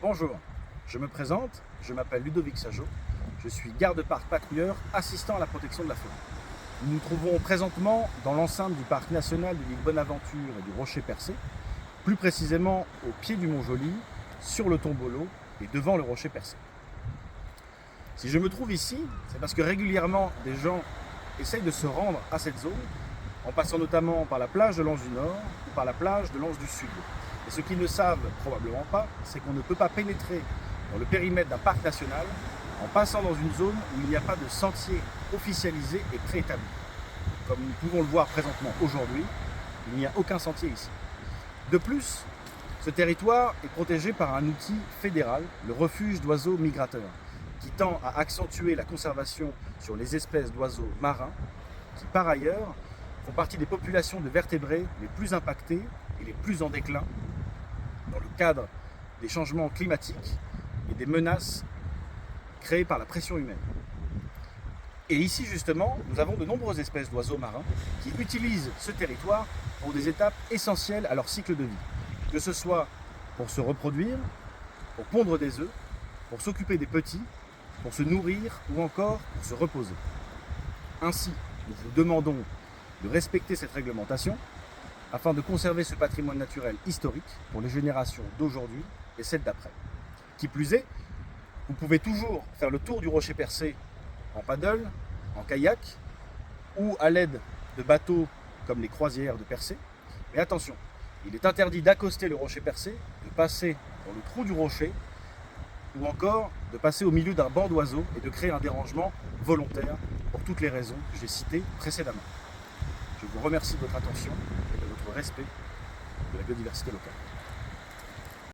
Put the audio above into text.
Bonjour, je me présente, je m'appelle Ludovic Sajot, je suis garde-parc patrouilleur assistant à la protection de la faune. Nous nous trouvons présentement dans l'enceinte du parc national de l'île Bonaventure et du Rocher Percé, plus précisément au pied du Mont Joli, sur le Tombolo et devant le Rocher Percé. Si je me trouve ici, c'est parce que régulièrement des gens essayent de se rendre à cette zone, en passant notamment par la plage de l'Anse du Nord ou par la plage de l'Anse du Sud. Et ce qu'ils ne savent probablement pas, c'est qu'on ne peut pas pénétrer dans le périmètre d'un parc national en passant dans une zone où il n'y a pas de sentier officialisé et préétabli. Comme nous pouvons le voir présentement aujourd'hui, il n'y a aucun sentier ici. De plus, ce territoire est protégé par un outil fédéral, le refuge d'oiseaux migrateurs, qui tend à accentuer la conservation sur les espèces d'oiseaux marins, qui par ailleurs font partie des populations de vertébrés les plus impactées et les plus en déclin dans le cadre des changements climatiques et des menaces créées par la pression humaine. Et ici justement, nous avons de nombreuses espèces d'oiseaux marins qui utilisent ce territoire pour des étapes essentielles à leur cycle de vie, que ce soit pour se reproduire, pour pondre des œufs, pour s'occuper des petits, pour se nourrir ou encore pour se reposer. Ainsi, nous vous demandons de respecter cette réglementation afin de conserver ce patrimoine naturel historique pour les générations d'aujourd'hui et celles d'après. Qui plus est, vous pouvez toujours faire le tour du Rocher Percé en paddle, en kayak ou à l'aide de bateaux comme les croisières de Percé. Mais attention, il est interdit d'accoster le Rocher Percé, de passer dans le trou du rocher ou encore de passer au milieu d'un banc d'oiseaux et de créer un dérangement volontaire pour toutes les raisons que j'ai citées précédemment. Je vous remercie de votre attention et de votre respect de la biodiversité locale.